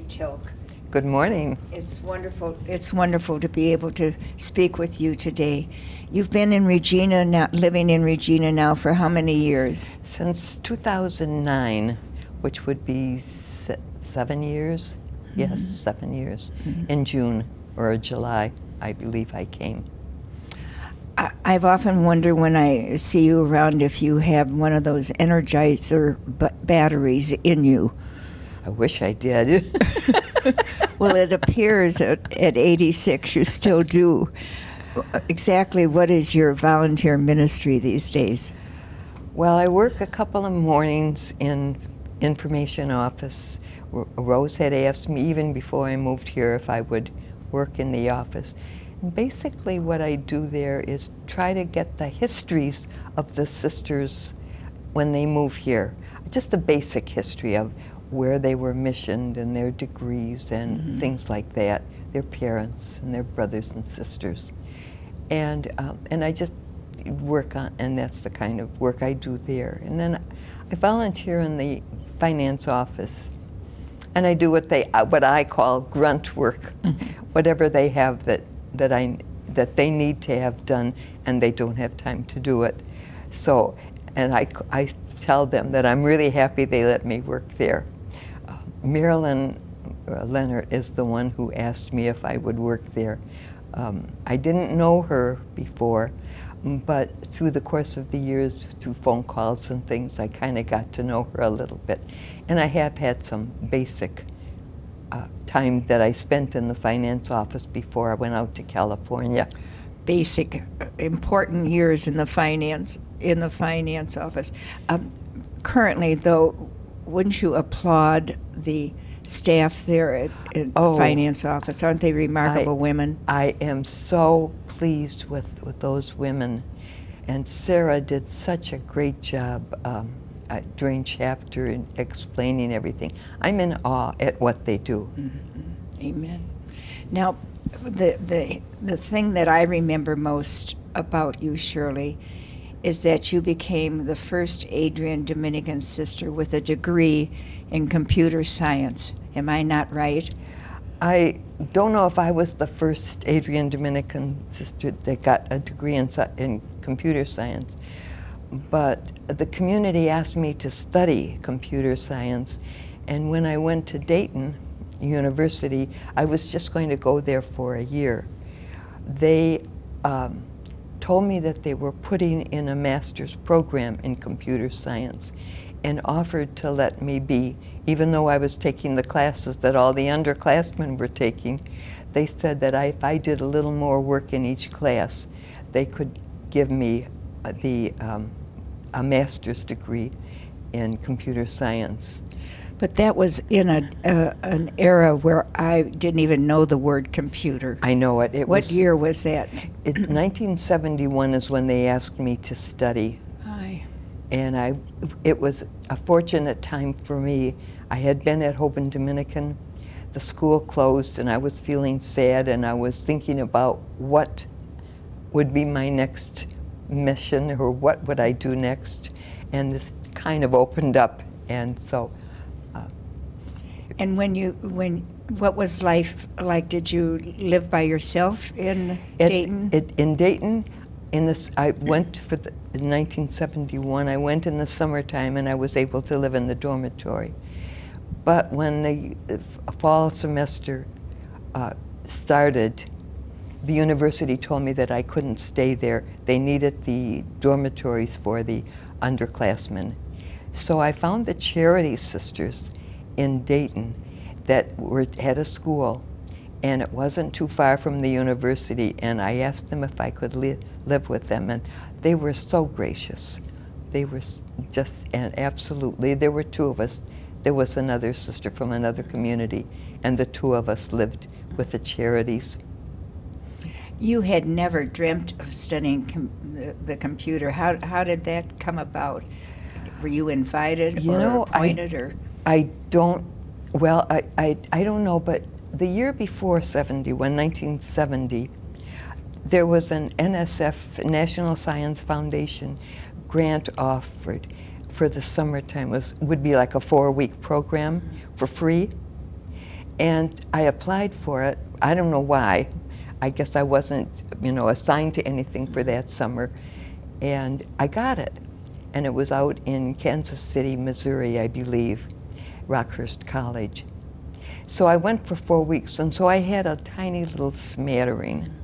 Thielk. Good morning. It's wonderful. It's wonderful to be able to speak with you today. You've been in Regina now, living in Regina now for how many years? Since 2009, which would be 7 years. Mm-hmm. Yes, 7 years. Mm-hmm. In June or July, I believe I came. I've often wondered when I see you around if you have one of those Energizer batteries in you. I wish I did. Well, it appears at 86 you still do. Exactly what is your volunteer ministry these days? Well, I work a couple of mornings in information office. Rose had asked me even before I moved here if I would work in the office. And basically what I do there is try to get the histories of the sisters when they move here. Just a basic history of where they were missioned and their degrees and mm-hmm. things like that, their parents and their brothers and sisters. And I just work on, and that's the kind of work I do there. And then I volunteer in the finance office, and I do what I call grunt work, mm-hmm. whatever they have that they need to have done, and they don't have time to do it. So, and I tell them that I'm really happy they let me work there. Marilyn Leonard is the one who asked me if I would work there. I didn't know her before, but through the course of the years, through phone calls and things, I kind of got to know her a little bit. And I have had some basic time that I spent in the finance office before I went out to California. Basic, important years in the finance office. Currently, though, wouldn't you applaud the staff there at the finance office? Aren't they remarkable women? I am so pleased with those women. And Sarah did such a great job during chapter in explaining everything. I'm in awe at what they do. Mm-hmm. Amen. Now, the thing that I remember most about you, Shirley, is that you became the first Adrian Dominican sister with a degree in computer science. Am I not right? I don't know if I was the first Adrian Dominican sister that got a degree in computer science, but the community asked me to study computer science, and when I went to Dayton University, I was just going to go there for a year. They told me that they were putting in a master's program in computer science and offered to let me be, even though I was taking the classes that all the underclassmen were taking, they said that if I did a little more work in each class, they could give me a master's degree in computer science. But that was in an era where I didn't even know the word computer. I know it. What year was that? 1971 is when they asked me to study. Aye. And it was a fortunate time for me. I had been at Hope and Dominican. The school closed, and I was feeling sad, and I was thinking about what would be my next mission, or what would I do next. And this kind of opened up, and so. And what was life like? Did you live by yourself in Dayton? In Dayton, I went in 1971. I went in the summertime, and I was able to live in the dormitory. But when the fall semester started, the university told me that I couldn't stay there. They needed the dormitories for the underclassmen. So I found the Charity Sisters in Dayton that had a school, and it wasn't too far from the university, and I asked them if I could live with them, and they were so gracious. They were just, and absolutely, there were two of us. There was another sister from another community, and the two of us lived with the Charities. You had never dreamt of studying the computer. How did that come about? Were you invited or appointed? I don't know, but the year before 1970, there was an NSF, National Science Foundation, grant offered for the summertime. Would be like a 4-week program for free. And I applied for it. I don't know why. I guess I wasn't, assigned to anything for that summer. And I got it. And it was out in Kansas City, Missouri, I believe, Rockhurst College. So I went for 4 weeks, and so I had a tiny little smattering.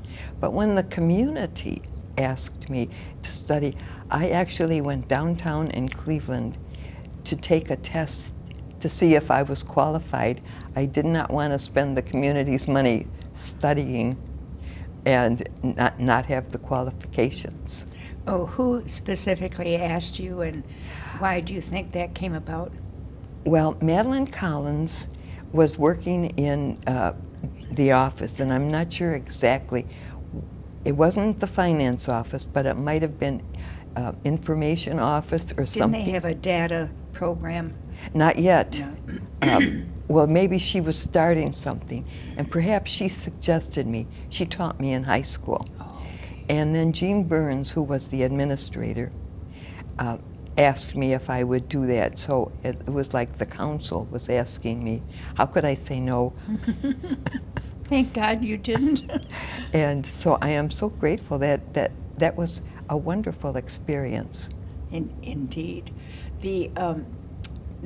But when the community asked me to study, I actually went downtown in Cleveland to take a test to see if I was qualified. I did not want to spend the community's money studying and not have the qualifications. Oh, who specifically asked you, and why do you think that came about? Well, Madeline Collins was working in the office, and I'm not sure exactly. It wasn't the finance office, but it might have been information office or something. Didn't they have a data program? Not yet. No. Well, maybe she was starting something, and perhaps she suggested me. She taught me in high school. Oh, okay. And then Jean Burns, who was the administrator, asked me if I would do that. So it was like the council was asking me. How could I say no? Thank God you didn't. And so I am so grateful that was a wonderful experience. Indeed.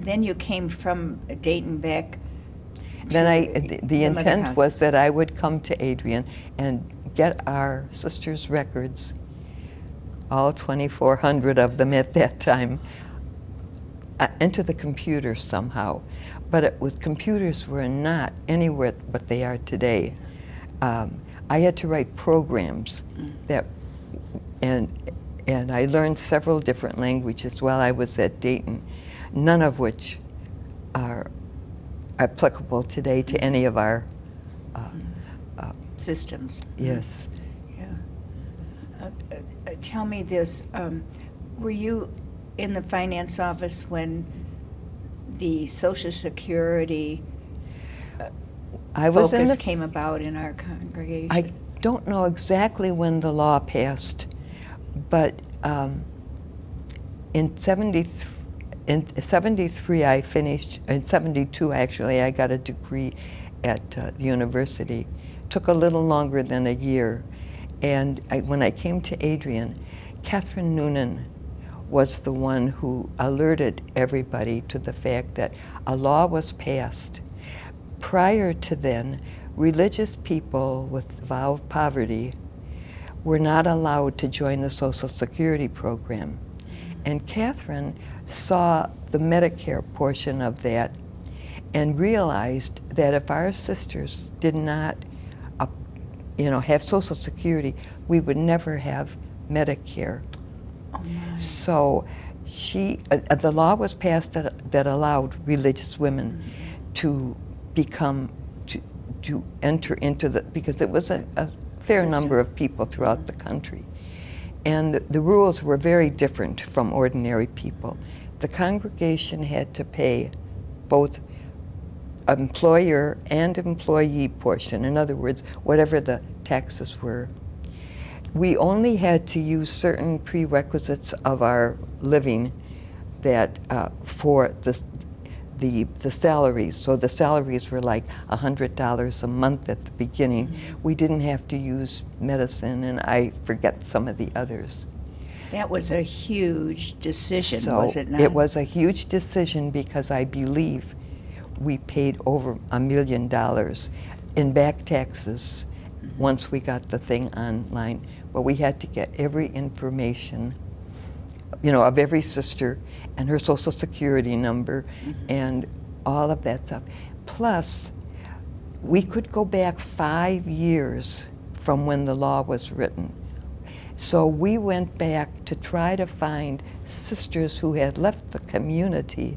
Then you came from Dayton back to Then the mother intent house. was that I would come to Adrian and get our sisters' records, all 2,400 of them at that time, into the computer somehow. But computers were not anywhere but they are today. I had to write programs and I learned several different languages while I was at Dayton, none of which are applicable today to any of our systems. yes. Yeah. Tell me this, were you in the finance office when the Social Security I was in focus the came about in our congregation? I don't know exactly when the law passed, but in 73 I finished, in 72 actually, I got a degree at the university. Took a little longer than a year. And when I came to Adrian, Catherine Noonan was the one who alerted everybody to the fact that a law was passed. Prior to then, religious people with vow of poverty were not allowed to join the Social Security program. And Catherine saw the Medicare portion of that and realized that if our sisters did not have Social Security, we would never have Medicare. Oh my. So the law was passed that allowed religious women to enter into because it was a fair System. number of people throughout the country. And the rules were very different from ordinary people. The congregation had to pay both employer and employee portion. In other words, whatever the taxes were. We only had to use certain prerequisites of our living that for the salaries. So the salaries were like $100 a month at the beginning. Mm-hmm. We didn't have to use medicine, and I forget some of the others. That was a huge decision, So was it not? it was a huge decision because I believe we paid over $1 million in back taxes once we got the thing online. But we had to get every information, of every sister and her Social Security number and all of that stuff. Plus, we could go back 5 years from when the law was written. So we went back to try to find sisters who had left the community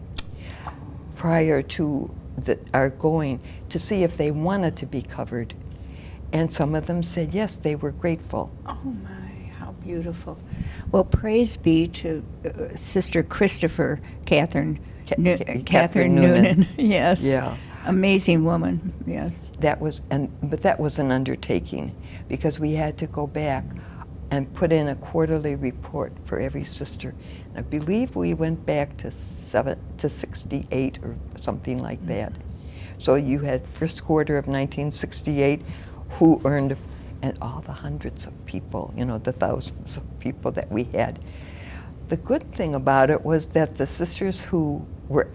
prior to our going to see if they wanted to be covered. And some of them said yes, they were grateful. Oh my, how beautiful. Well, praise be to Sister Christopher Catherine Noonan. Yes. Yeah. Amazing woman. Yes. But that was an undertaking because we had to go back and put in a quarterly report for every sister. And I believe we went back to 68 or something like that. So you had first quarter of 1968, who earned, and all the hundreds of people, you know, the thousands of people that we had. The good thing about it was that the sisters who were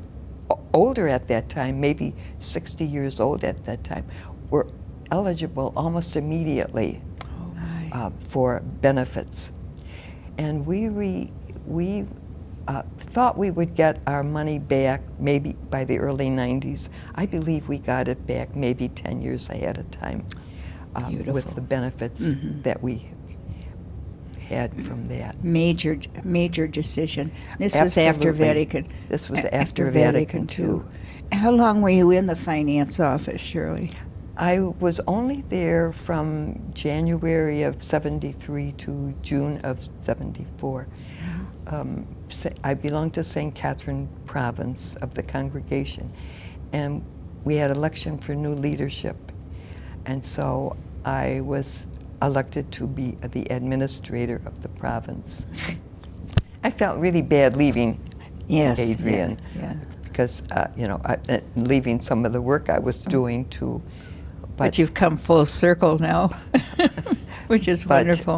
older at that time, maybe 60 years old at that time, were eligible almost immediately for benefits. And we thought we would get our money back maybe by the early 90s. I believe we got it back maybe 10 years ahead of time with the benefits that we had from that. Major decision. This Absolutely. was after Vatican. This was after Vatican II. How long were you in the finance office, Shirley? I was only there from January of '73 to June of '74. I belonged to St. Catherine province of the congregation, and we had election for new leadership, and so I was elected to be the administrator of the province. I felt really bad leaving Adrian, because you know, leaving some of the work I was doing too. But you've come full circle now, which is wonderful.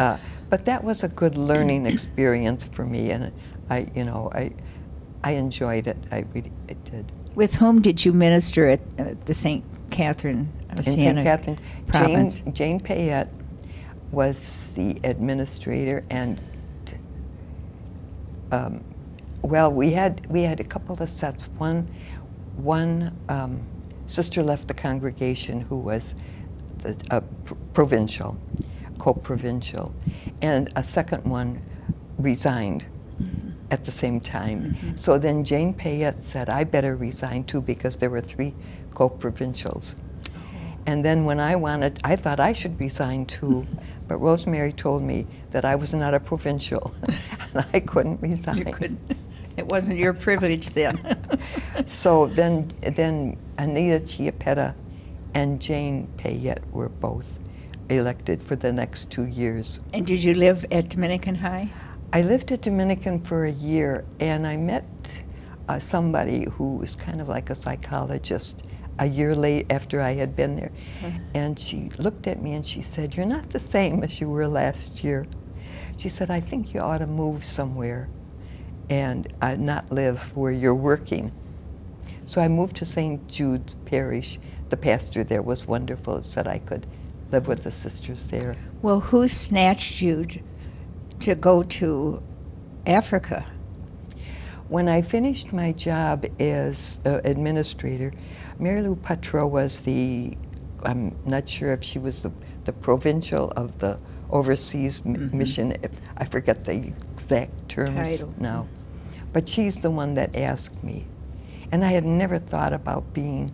But that was a good learning experience for me, and I enjoyed it. I really did. With whom did you minister at the St. Catherine of St. Catherine province? Jane Payette was the administrator, and well, we had a couple of sets. One sister left the congregation who was provincial, co-provincial, and a second one resigned at the same time. So then Jane Payette said, I better resign too, because there were 3 co-provincials. And then when I thought I should resign too, but Rosemary told me that I was not a provincial, and I couldn't resign. You couldn't. It wasn't your privilege then. So then Anita Chiappetta and Jane Payette were both elected for the next 2 years. And did you live at Dominican High? I lived at Dominican for a year, and I met somebody who was kind of like a psychologist a year late after I had been there. And she looked at me and she said, you're not the same as you were last year. She said, I think you ought to move somewhere and not live where you're working. So I moved to St. Jude's Parish. The pastor there was wonderful, said I could live with the sisters there. Well, who snatched you to go to Africa? When I finished my job as administrator, Mary Lou Patro was I'm not sure if she was the provincial of the overseas mission. I forget the exact terms Title. now. But she's the one that asked me. And I had never thought about being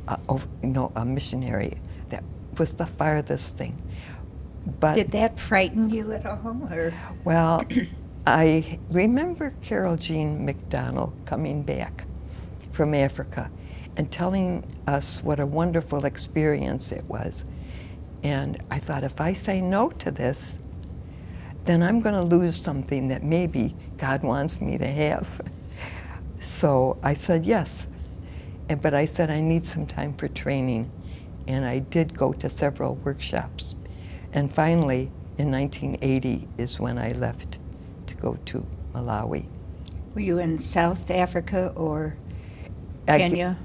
a missionary. That was the farthest thing. But did that frighten you at all? Or? Well, I remember Carol Jean McDonald coming back from Africa and telling us what a wonderful experience it was. And I thought, if I say no to this, then I'm going to lose something that maybe God wants me to have. So I said yes. But I said I need some time for training. And I did go to several workshops. And finally, in 1980 is when I left to go to Malawi. Were you in South Africa or Kenya?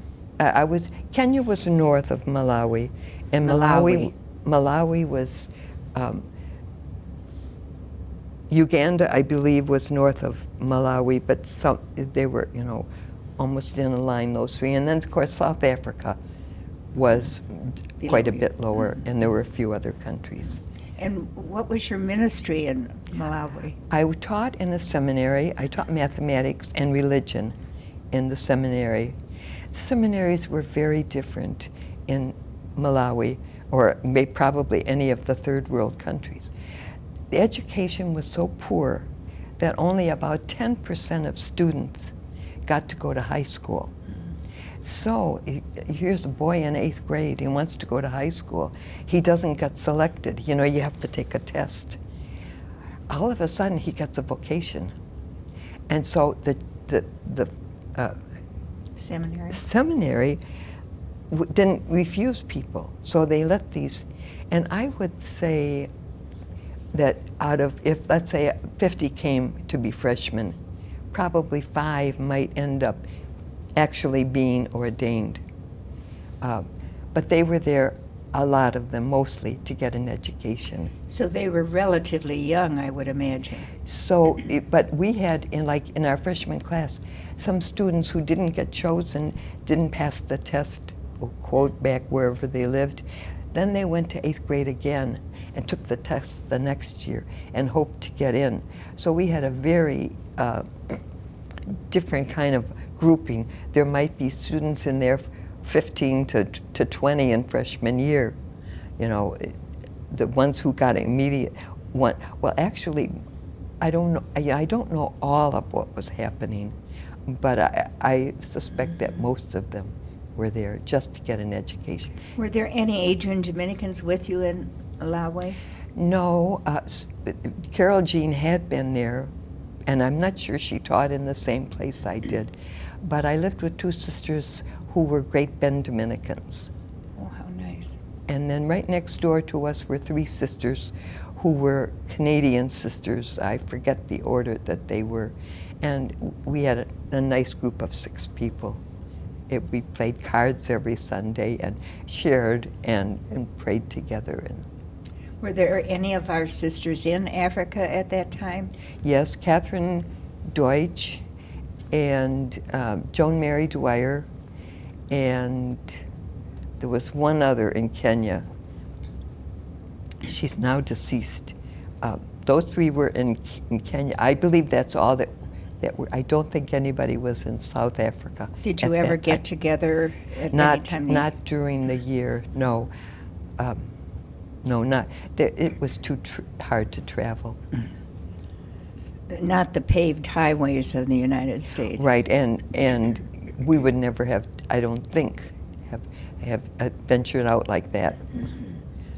Kenya was north of Malawi, and Malawi was, Uganda, I believe, was north of Malawi, but they were, almost in a line, those 3. And then, of course, South Africa was quite a bit lower, and there were a few other countries. And what was your ministry in Malawi? I taught in a seminary. I taught mathematics and religion in the seminary. The seminaries were very different in Malawi, or probably any of the third world countries. The education was so poor that only about 10% of students got to go to high school. So here's a boy in 8th grade, he wants to go to high school. He doesn't get selected. You have to take a test. All of a sudden, he gets a vocation. And so the Seminary? Seminary didn't refuse people. So they let these, and I would say that out of, if let's say 50 came to be freshmen, probably 5 might end up actually being ordained. But they were there, a lot of them mostly, to get an education. So they were relatively young, I would imagine. So, but we had, in our freshman class, some students who didn't get chosen, didn't pass the test, or quote back wherever they lived. Then they went to 8th grade again and took the test the next year and hoped to get in. So we had a very different kind of grouping. There might be students in there 15 to 20 in freshman year. You know, the ones who got immediate one. Well, actually, I don't know all of what was happening, but I suspect that most of them were there just to get an education. Were there any Adrian Dominicans with you in Malawi? No, Carol Jean had been there, and I'm not sure she taught in the same place I did, but I lived with 2 sisters who were Great Bend Dominicans. Oh, how nice. And then right next door to us were 3 sisters who were Canadian sisters. I forget the order that they were. And we had a nice group of 6 people. We played cards every Sunday and shared and prayed together. And were there any of our sisters in Africa at that time? yes, Catherine Deutsch and Joan Mary Dwyer, and there was one other in Kenya. She's now deceased. Those 3 were in Kenya. I believe that's all that were. I don't think anybody was in South Africa. Did you ever get together at any time? Not during the year, no. No, not. It was too hard to travel. Not the paved highways of the United States. Right, and we would never have, I don't think, have ventured out like that.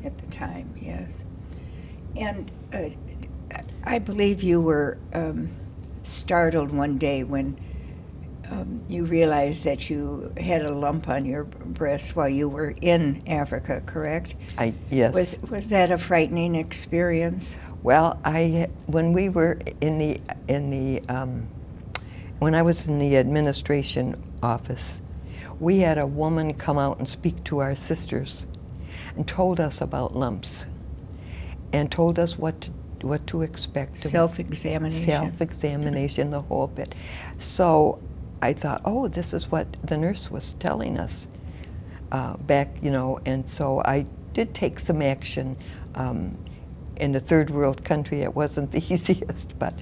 At the time, yes. And I believe you were startled one day when you realized that you had a lump on your breast while you were in Africa, correct? Yes. Was that a frightening experience? Well, when we were when I was in the administration office, we had a woman come out and speak to our sisters and told us about lumps and told us what to expect. Self-examination. Self-examination, the whole bit. So I thought, oh, this is what the nurse was telling us back, you know, and so I did take some action. In a third world country, it wasn't the easiest, but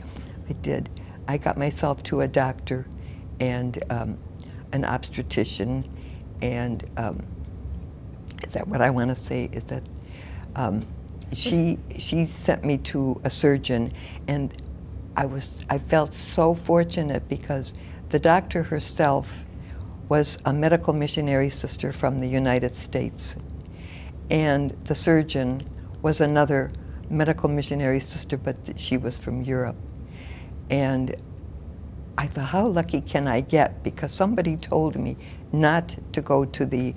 I did. I got myself to a doctor and an obstetrician, and is that what I want to say? Is that she sent me to a surgeon, and I felt so fortunate because the doctor herself was a medical missionary sister from the United States, and the surgeon was another medical missionary sister, but she was from Europe. And I thought, how lucky can I get? Because somebody told me not to go to the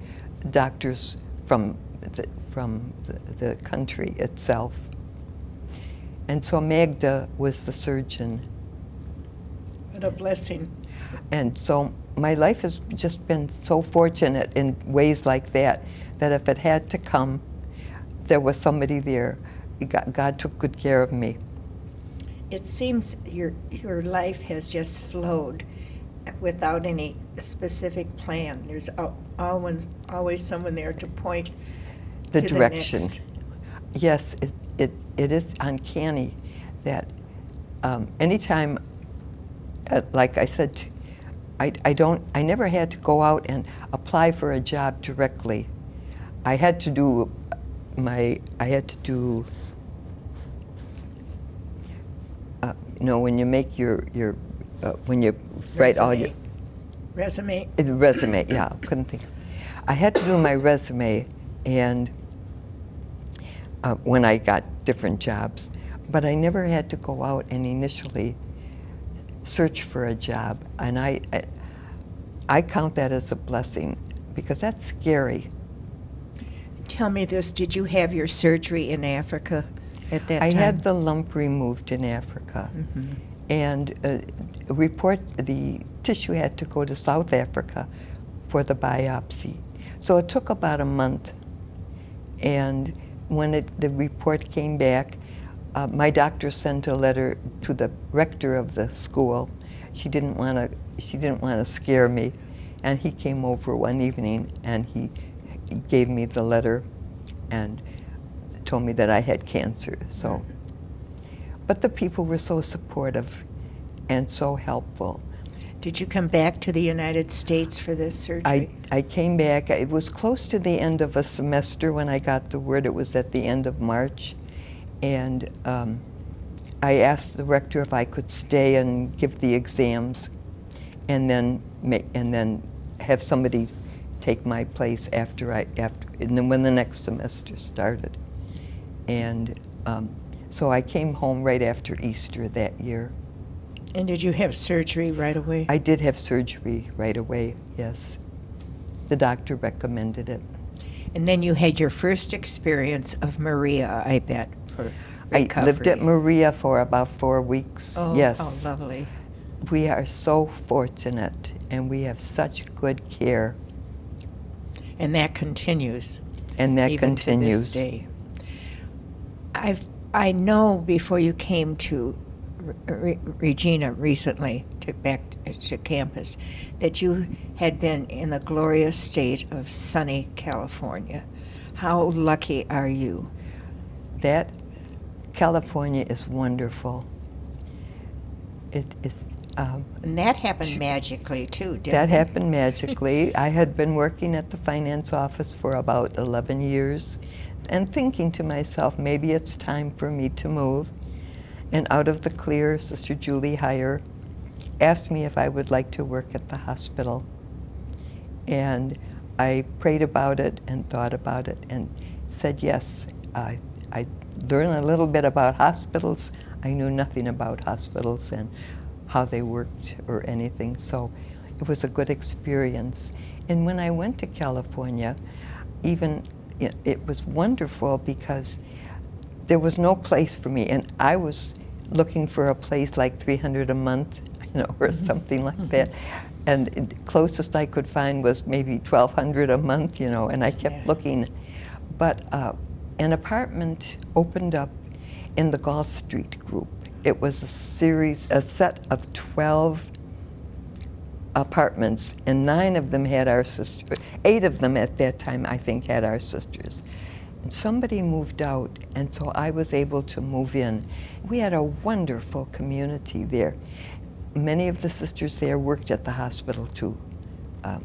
doctors from the country itself. And so Magda was the surgeon. What a blessing. And so my life has just been so fortunate in ways like that, that if it had to come, there was somebody there. God took good care of me. It seems your life has just flowed without any specific plan. There's always someone there to point The to direction. The next. Yes, it is uncanny that anytime, like I said, I never had to go out and apply for a job directly. I had to do you know, when you make your when you write all your resume. The resume, yeah, couldn't think. I had to do my resume, and when I got different jobs, but I never had to go out and initially search for a job, and I count that as a blessing, because that's scary. Tell me this, did you have your surgery in Africa at that I time? had the lump removed in Africa, Mhm. and the tissue had to go to South Africa for the biopsy. So it took about a month, and when the report came back, my doctor sent a letter to the rector of the school. She didn't want to scare me, and he came over one evening and he gave me the letter and told me that I had cancer. So, but the people were so supportive and so helpful. Did you come back to the United States for this surgery? I came back. It was close to the end of a semester when I got the word. It was at the end of March. And I asked the rector if I could stay and give the exams and then have somebody take my place and then when the next semester started. And so I came home right after Easter that year. And did you have surgery right away? I did have surgery right away, yes. The doctor recommended it. And then you had your first experience of Maria, I bet, for recovery. I lived at Maria for about 4 weeks, Oh, yes. how lovely. We are so fortunate, and we have such good care. And that continues. And that even continues. To this day. I know before you came to Regina recently, back to campus, that you had been in the glorious state of sunny California. How lucky are you? That California is wonderful. It is. And that happened magically too, didn't it? That happened magically. I had been working at the finance office for about 11 years and thinking to myself, maybe it's time for me to move. And out of the clear, Sister Julie Heyer asked me if I would like to work at the hospital. And I prayed about it and thought about it and said yes. I learned a little bit about hospitals. I knew nothing about hospitals and how they worked or anything, so it was a good experience. And when I went to California, it was wonderful because there was no place for me, and I was looking for a place like $300 a month, or something like that. And the closest I could find was maybe $1,200 a month, and I kept looking. But an apartment opened up in the Gulf Street group. It was a set of 12 apartments, and 9 of them had our sisters. 8 of them at that time, I think, had our sisters. And somebody moved out, and so I was able to move in. We had a wonderful community there. Many of the sisters there worked at the hospital, too. Well,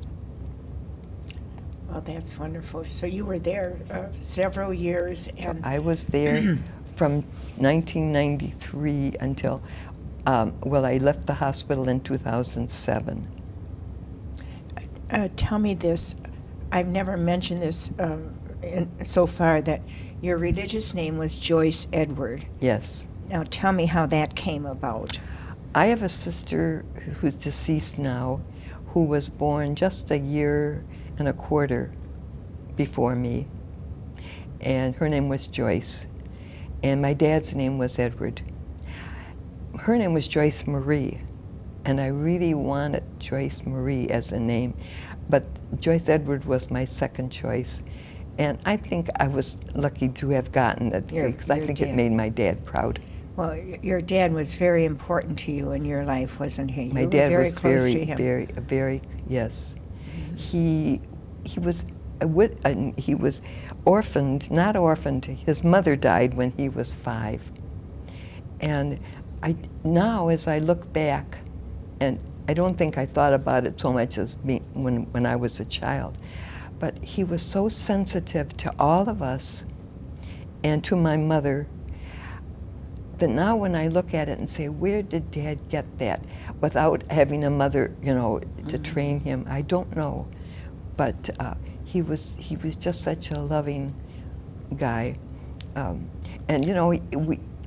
that's wonderful. So you were there several years. And I was there from 1993 until, I left the hospital in 2007. Tell me this. I've never mentioned this so far, that your religious name was Joyce Edward. Yes. Now tell me how that came about. I have a sister who's deceased now, who was born just a year and a quarter before me, and her name was Joyce, and my dad's name was Edward. Her name was Joyce Marie, and I really wanted Joyce Marie as a name, but Joyce Edward was my second choice, and I think I was lucky to have gotten it because I think it made my dad proud. Well, your dad was very important to you in your life, wasn't he? My dad was very, yes. He was not orphaned. His mother died when he was 5. And now as I look back, and I don't think I thought about it so much as when I was a child, but he was so sensitive to all of us and to my mother that now when I look at it and say, where did Dad get that without having a mother, to train him? I don't know. But he was just such a loving guy. And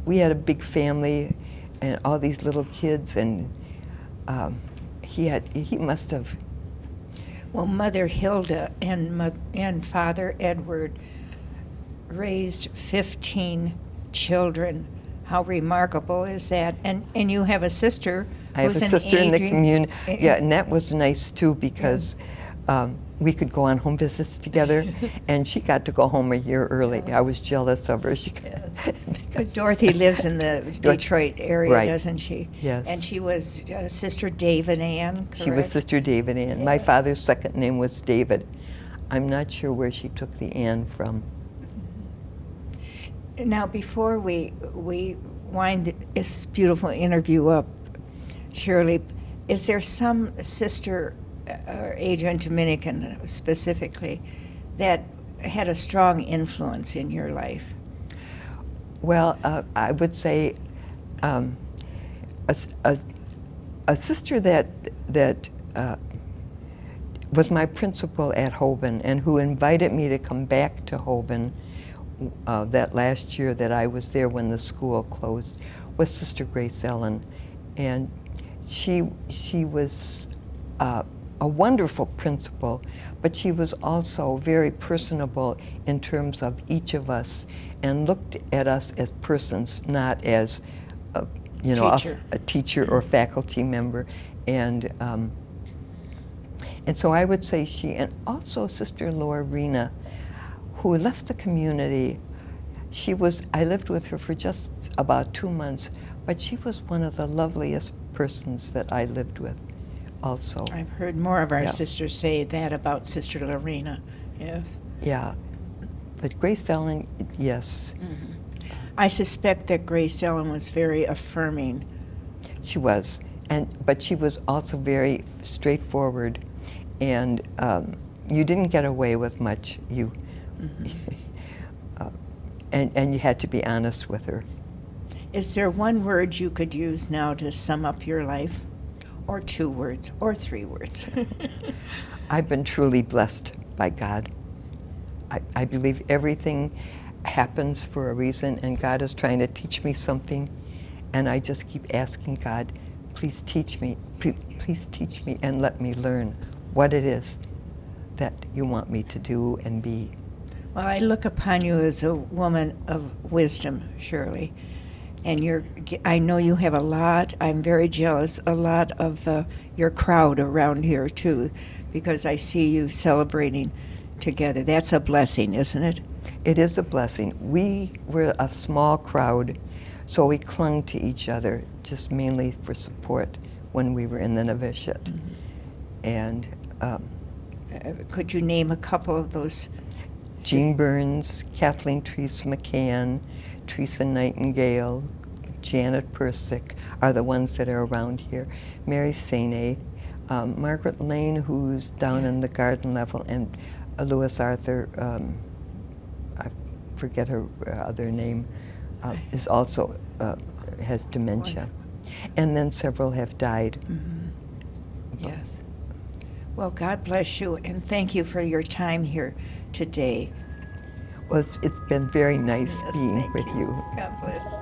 we had a big family and all these little kids, and he must have. Well, Mother Hilda and Father Edward raised 15 children. How remarkable is that? And you have a sister I have who's a an sister in the Adrian- community. Yeah, and that was nice too because we could go on home visits together, and she got to go home a year early. I was jealous of her. She because Dorothy lives in the Detroit area, Right. doesn't she? Yes. And she was Sister David Ann, correct? She was Sister David Ann. My Yeah. father's second name was David. I'm not sure where she took the Ann from. Now, before we wind this beautiful interview up, Shirley, is there some sister, Adrian Dominican specifically, that had a strong influence in your life? Well, I would say a sister that was my principal at Hoban and who invited me to come back to Hoban that last year that I was there when the school closed was Sister Grace Ellen. And she was a wonderful principal, but she was also very personable in terms of each of us and looked at us as persons, not as a teacher or faculty member. And so I would say she, and also Sister Lorena, who left the community. I lived with her for just about 2 months, but she was one of the loveliest persons that I lived with also. I've heard more of our Yeah. sisters say that about Sister Lorena, yes. Yeah, but Grace Ellen, yes. I suspect that Grace Ellen was very affirming. She was, but she was also very straightforward, and you didn't get away with much. And you had to be honest with her. Is there one word you could use now to sum up your life? Or 2 words, or 3 words? I've been truly blessed by God. I believe everything happens for a reason, and God is trying to teach me something, and I just keep asking God, please teach me, please teach me and let me learn what it is that you want me to do and be. Well, I look upon you as a woman of wisdom, Shirley. And I know you have a lot, I'm very jealous, a lot of your crowd around here too, because I see you celebrating together. That's a blessing, isn't it? It is a blessing. We were a small crowd, so we clung to each other, just mainly for support when we were in the novitiate. And could you name a couple of those? Jean Burns, Kathleen Treese McCann, Teresa Nightingale, Janet Persick are the ones that are around here. Mary Sane, Margaret Lane, who's down in the garden level, and Louis Arthur, I forget her other name, is also has dementia. And then several have died. Yes. Well, God bless you, and thank you for your time here today. Well, it's been very nice Yes, being thank with you. God bless.